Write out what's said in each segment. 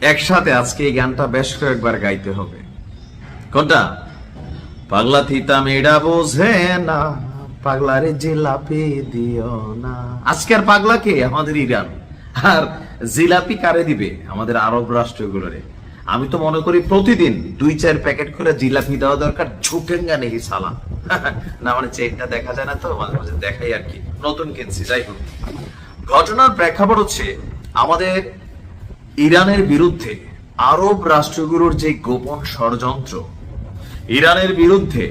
একসাথে আজকে এই গানটা বেশ কয়েকবার গাইতে হবে। কোনটা? পাগলা থিতা মেয়েরা বোঝে না, পাগলারে জিলাপি দিও না। আজকে আর পাগলা কে? আমাদের ইরান। আর জিলাপি কারে দিবে? আমাদের আরব রাষ্ট্রগুলোরে। আমি তো মনে করি প্রতিদিন 2-4 প্যাকেট করে জিলাপি দেওয়া দরকার। ঝুঁকেঙ্গা নেই সালা না, মানে চেনটা দেখা যায় না তো, মাঝে মাঝে দেখাই আর কি, নতুন কিনছি। যাই হোক, ঘটনার প্রেক্ষাপট হচ্ছে আমাদের ইরানের বিরুদ্ধে আরব রাষ্ট্রগুলোর যে গোপন ষড়যন্ত্র, ইরানের বিরুদ্ধে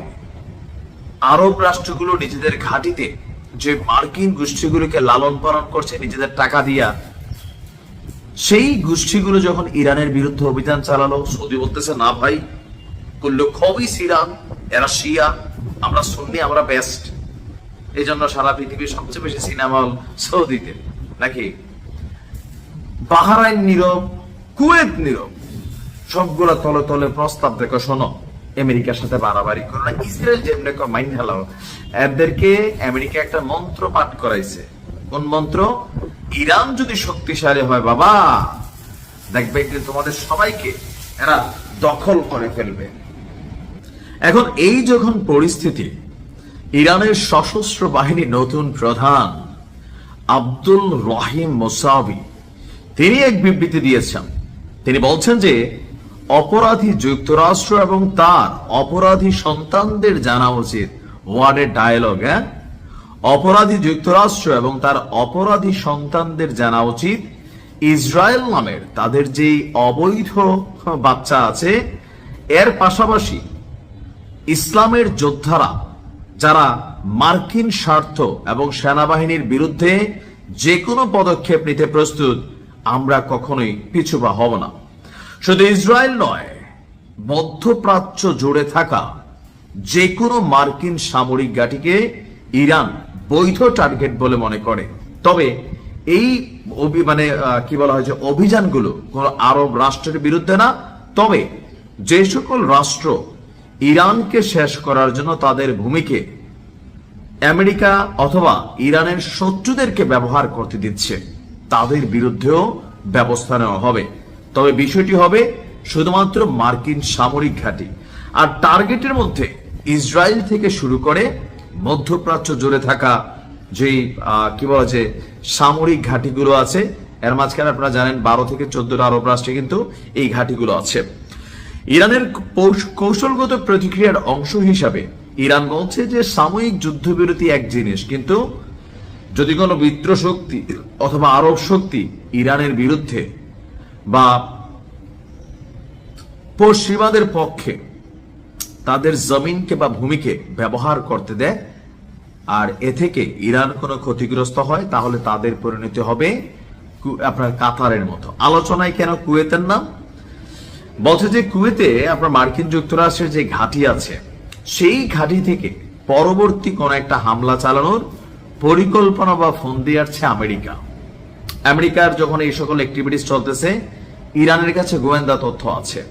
আরব রাষ্ট্রগুলো নিজেদের ঘাঁটিতে যে মার্কিন গোষ্ঠীগুলোকে লালন পালন করছে নিজেদের টাকা দিয়া, সেই গোষ্ঠীগুলো যখন ইরানের বিরুদ্ধে অভিযান চালালো, সৌদি বলতেছে না ভাই, করলো খবিস ইরান, এরা শিয়া, আমরা সুন্নি, আমরা বেস্ট। এই জন্য সারা পৃথিবীর সবচেয়ে বেশি সিনেমা হল সৌদিতে, নাকি? বাহরাইন নীরব, কুয়েত নীরব, সবগুলা তলে তলে প্রস্তাব দেখো, শোনো আমেরিকার সাথে বাড়াবাড়ি করো না। ইসরায়েল যেমনি মাইন হেলাও, এদেরকে আমেরিকা একটা মন্ত্র পাঠ করাইছে। কোন মন্ত্র? ইরান যদি শক্তিশালী হয় বাবা, দেখবে একদিন তোমাদের সবাইকে এরা দখল করে ফেলবে। এখন এই যখন পরিস্থিতি, ইরানের সশস্ত্র বাহিনীর নতুন প্রধান আব্দুল রহিম মোসাবি তিনি এক বিবৃতি দিয়েছেন। তিনি বলছেন যে অপরাধী যুক্তরাষ্ট্র এবং তার অপরাধী সন্তানদের জানা উচিত। ওয়ার্ডের ডায়লগ, হ্যাঁ? অপরাধী যুক্তরাষ্ট্র এবং তার অপরাধী সন্তানদের জানা উচিত ইসরায়েল নামের তাদের যে অবৈধ বাচ্চা আছে, এর পাশাপাশি ইসলামের যোদ্ধারা যারা মার্কিন স্বার্থ এবং সেনাবাহিনীর বিরুদ্ধে যে কোনো পদক্ষেপ নিতে প্রস্তুত, আমরা কখনোই পিছুপা হব না। শুধু ইসরায়েল নয়, মধ্যপ্রাচ্য জুড়ে থাকা যে কোনো মার্কিন সামরিক ঘাঁটিকে ইরান বৈধ টার্গেট বলে মনে করে। তবে এই কি বলা হয় যে অভিযানগুলো কোন আরব রাষ্ট্রের বিরুদ্ধে না, তবে যে সকল রাষ্ট্র ইরানকে শেষ করার জন্য তাদের ভূমিকে আমেরিকা অথবা ইরানের শত্রুদেরকে ব্যবহার করতে দিচ্ছে, তাদের বিরুদ্ধেও ব্যবস্থা নেওয়া হবে। তবে বিষয়টি হবে শুধুমাত্র মার্কিন সামরিক ঘাঁটি, আর টার্গেটের মধ্যে ইসরায়েল থেকে শুরু করে মধ্যপ্রাচ্য জুড়ে থাকা যে কি বলা যে সামরিক ঘাঁটিগুলো আছে, এর মাঝখানে আপনারা জানেন 12 থেকে 14টা আরব রাষ্ট্রে কিন্তু এই ঘাঁটিগুলো আছে। ইরানের কৌশলগত প্রতিক্রিয়ার অংশ হিসাবে ইরান বলছে যে সাময়িক যুদ্ধবিরতি এক জিনিস, কিন্তু যদি কোনো মিত্র শক্তি অথবা আরব শক্তি ইরানের বিরুদ্ধে বা পশ্চিমাদের পক্ষে তাদের জমিনকে বা ভূমিকে ব্যবহার করতে দেয়, আর এ থেকে ইরান কোনো ক্ষতিগ্রস্ত হয়, তাহলে তাদের পরিণতি হবে আপনার কাতারের মতো। আলোচনায় কেন কুয়েতের নাম? বলছে যে কুয়েতে আপনার মার্কিন যুক্তরাষ্ট্রের যে ঘাঁটি আছে, সেই ঘাঁটি থেকে পরবর্তী কোন একটা হামলা চালানোর পরিকল্পনা বা ফন্দি আসছে আমেরিকা। আমেরিকার যখন এই সকল অ্যাক্টিভিটিস চলতেছে, ইরানের কাছে গোয়েন্দা তথ্য আছে।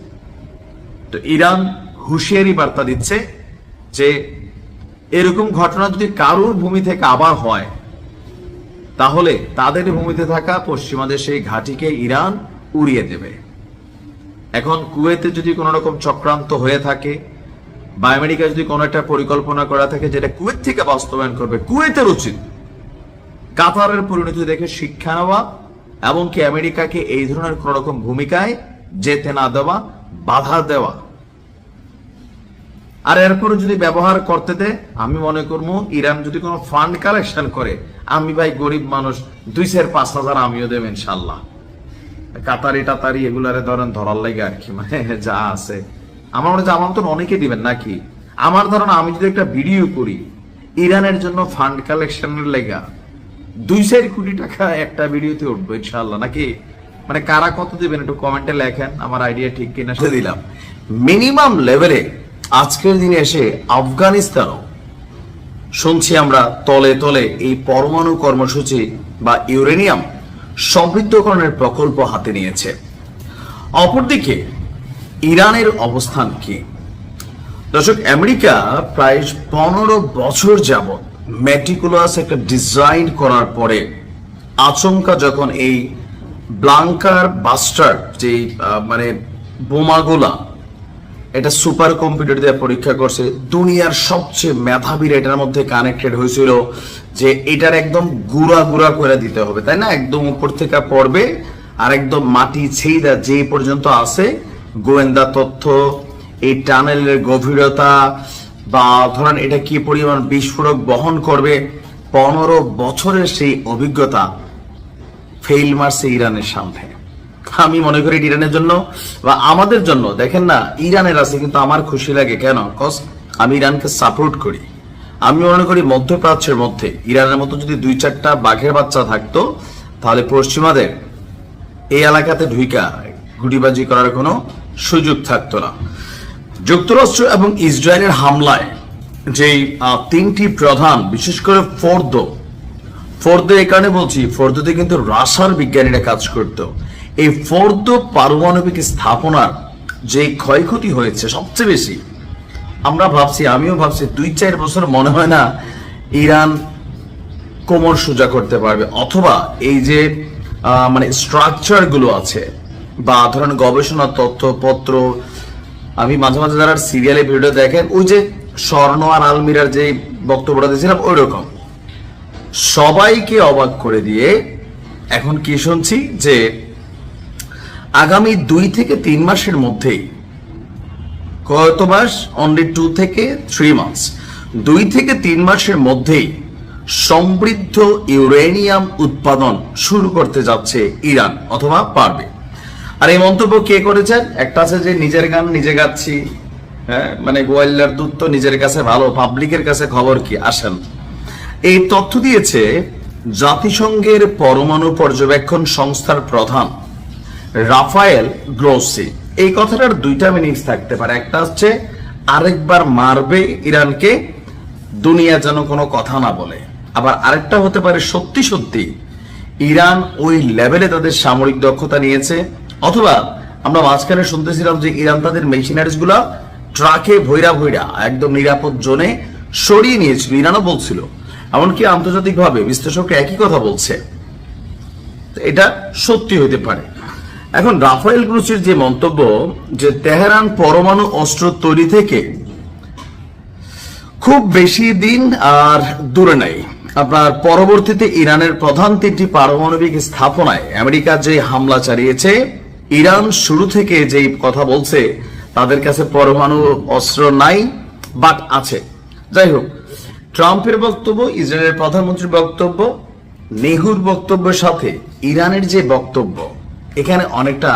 তো ইরান হুঁশিয়ারি বার্তা দিচ্ছে যে এরকম ঘটনা যদি কারোর ভূমি থেকে আবার হয়, তাহলে তাদের ভূমিতে থাকা পশ্চিমাদের সেই ঘাঁটিকে ইরান উড়িয়ে দেবে। এখন কুয়েতে যদি কোনো রকম চক্রান্ত হয়ে থাকে বা আমেরিকা যদি কোনো একটা পরিকল্পনা করা থাকে যেটা কুয়েত থেকে বাস্তবায়ন করবে, কুয়েতের উচিত কাতারের পরিণতি দেখে শিক্ষা নেওয়া এবং কি আমেরিকাকে এই ধরনের কোন রকম ভূমিকায় যেতে না দেওয়া, বাধা দেওয়া। আর এরপরে যদি ব্যবহার করতে দেয়, আমি মনে করবো ইরান যদি কোনো ফান্ড কালেকশন করে, আমি ভাই গরিব মানুষ 2,000-5,000 আমিও দেব ইনশাল্লাহ। কাতারি টাতারি এগুলারে ধরেন ধরার লাগে আর কি, মানে যা আছে আমার মনে হয় আমার মতন অনেকে দিবেন নাকি। আমার ধারণা আমি যদি একটা ভিডিও করি ইরানের জন্য ফান্ড কালেকশনের লেগা, 2-4 কোটি টাকা একটা ভিডিওতে উঠবো ইনশাল্লাহ, নাকি? মানে কারা কত দিবেন একটু কমেন্টে লেখেন, আমার আইডিয়া ঠিক কিনা সে দিলাম। মিনিমাম লেভেলে আজকের দিনে এসে আফগানিস্তানও শুনছি আমরা তলে তলে এই পরমাণু কর্মসূচি বা ইউরেনিয়াম সমৃদ্ধকরণের প্রকল্প হাতে নিয়েছে। অপরদিকে ইরানের অবস্থান কি? দর্শক, আমেরিকা প্রায় 15 বছর যাবত মেটিকুলাস একটা ডিজাইন করার পরে আচমকা যখন এই ব্লাঙ্কার বাস্টার যে মানে বোমাগুলা, এটা সুপার কম্পিউটার দিয়ে পরীক্ষা করছে। দুনিয়ার সবচেয়ে মেধাবীরা এটার মধ্যে কানেক্টেড হয়েছিল যে এটার একদম গুড়া গুড়া করে দিতে হবে, তাই না? একদম উপর থেকে পড়বে আর একদম মাটি ছেইদা যে পর্যন্ত আছে গোয়েন্দা তথ্য, এই টানেলের গভীরতা, বা ধরেন এটা কি পরিমাণ বিস্ফোরক বহন করবে, 15 বছরের সেই অভিজ্ঞতা ফেইল মারছে ইরানের সামনে। আমি মনে করি ইরানের জন্য বা আমাদের জন্য, দেখেন না ইরানের আছে কিন্তু আমার খুশি লাগে কেন? কজ আমি ইরানকে সাপোর্ট করি। আমি মনে করি মধ্যপ্রাচ্যের মধ্যে ইরানের মতো যদি 2-4টা বাঘের বাচ্চা থাকতো তাহলে পশ্চিমাদের এই এলাকাতে ঢুইকা গুটিবাজি করার কোনো সুযোগ থাকতো না। যুক্তরাষ্ট্র এবং ইসরায়েলের হামলায় যেই 3টি প্রধান, বিশেষ করে ফোর্দো এই কারণে বলছি, ফোর্দোতে কিন্তু রাশিয়ার বিজ্ঞানীরা কাজ করতো। এই ফোর্দো পারমাণবিক স্থাপনার যে ক্ষয়ক্ষতি হয়েছে সবচেয়ে বেশি, আমরা ভাবছি, আমিও ভাবছি 2-4 বছর মনে হয় না ইরান কোমর সোজা করতে পারবে, অথবা এই যে মানে স্ট্রাকচার গুলো আছে বা ধরেন গবেষণা তথ্যপত্র, আমি মাঝে মাঝে যারা সিরিয়ালে ভিডিও দেখেন, ওই যে স্বর্ণ আর আলমিরার যে বক্তব্যটা দিয়েছিলাম ওই রকম সবাইকে অবাক করে দিয়ে এখন কি শুনছি যে আগামী 2 থেকে 3 মাসের মধ্যেই, কত মাস? অনলি 2 থেকে 3 মাস, 2 থেকে 3 মাসের মধ্যেই সমৃদ্ধ ইউরেনিয়াম উৎপাদন শুরু করতে যাচ্ছে ইরান, অথবা পারবে। আর এই মন্তব্য কে করেছেন? একটা আছে যে নিজের গান নিজে গাচ্ছি, হ্যাঁ, মানে গোয়াল্লার দুধ তো নিজের কাছে ভালো, পাবলিকের কাছে খবর কি? আসেন, এই তথ্য দিয়েছে জাতিসংঘের পরমাণু পর্যবেক্ষণ সংস্থার প্রধান রাফায়েল গ্রোসি। এই কথাটার 2টা মিনিংস থাকতে পারে। একটা হচ্ছে আরেকবার মারবে ইরানকে, দুনিয়া যেন কোনো কথা না বলে। আবার আরেকটা হতে পারে সত্যি সত্যি ইরান ওই লেভেলে তাদের সামরিক দক্ষতা নিয়েছে, অথবা আমরা মাঝখানে শুনতেছিলাম যে ইরান তাদের মেশিনারিজ গুলা ট্রাকে ভৈরা ভৈরা একদম নিরাপদ জোনে সরিয়ে নিয়েছিল, ইরানও বলছিল। এমনকি আন্তর্জাতিকভাবে বিশ্লেষকরা একই কথা বলছে, এটা সত্যি হতে পারে। এখন রাফায়েল গ্রোসির যে মন্তব্য যে তেহরান পরমাণু অস্ত্র তৈরি থেকে খুব বেশি দিন আর দূরে নাই, আপনার পরবর্তীতে ইরানের প্রধান 3টি পারমাণবিক স্থাপনায় আমেরিকা যে হামলা চালিয়েছে, ইরান শুরু থেকে যেই কথা বলছে তাদের কাছে পরমাণু অস্ত্র নাই, বাট আছে। যাই হোক, ট্রাম্পের বক্তব্য, ইসরায়েলের প্রধানমন্ত্রীর বক্তব্য, নেহুর বক্তব্যের সাথে ইরানের যে বক্তব্য, এখানে অনেকটা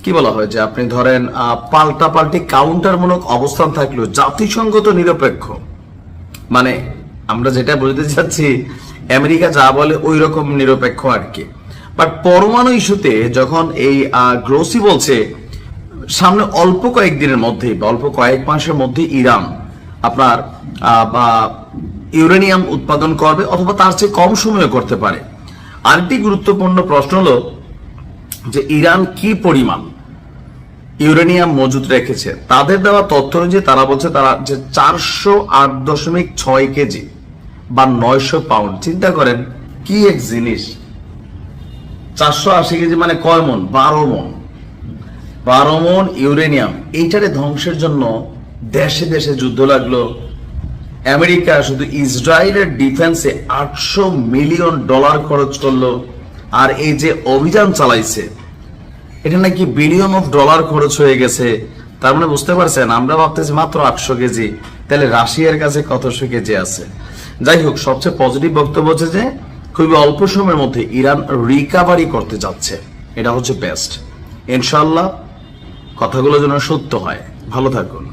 কি বলা হয় যে আপনি ধরেন পাল্টাপাল্টি কাউন্টারমূলক অবস্থান থাকলেও জাতিসংঘ তো নিরপেক্ষ। মানে আমরা যেটা বলতে চাচ্ছি, আমেরিকা যা বলে ওই রকম নিরপেক্ষ আর কি। বাট পরমাণু ইস্যুতে যখন এই গ্রোসি বলছে সামনে অল্প কয়েকদিনের মধ্যে বা অল্প কয়েক মাসের মধ্যে ইরান আপনার ইউরেনিয়াম উৎপাদন করবে, অথবা তার চেয়ে কম সময়ে করতে পারে। আরেকটি গুরুত্বপূর্ণ প্রশ্ন হলো যে ইরান কি পরিমাণ ইউরেনিয়াম মজুদ রেখেছে। তাদের দেওয়া তথ্য অনুযায়ী তারা বলছে তারা যে 408.6 কেজি বা 900 পাউন্ড। চিন্তা করেন কি এক জিনিস, 480 কেজি মানে কয় মন? 12 মন ইউরেনিয়াম। এইটারে ধ্বংসের জন্য দেশে দেশে যুদ্ধ লাগলো। আমেরিকা শুধু ইসরায়েলের ডিফেন্সে $800 মিলিয়ন খরচ করলো। আর এই যে অভিযান চালাইছে, এটা নাকি $1 বিলিয়ন খরচ হয়ে গেছে। তার মানে বুঝতে পারছেন, আমরা ভাবতেছি মাত্র 800 কেজি, তাহলে রাশিয়ার কাছে কতশো কেজি আছে। যাই হোক, সবচেয়ে পজিটিভ বক্তব্য হচ্ছে যে খুবই অল্প সময়ের মধ্যে ইরান রিকাভারি করতে যাচ্ছে, এটা হচ্ছে বেস্ট। ইনশাআল্লাহ কথাগুলো যেন সত্য হয়। ভালো থাকুন।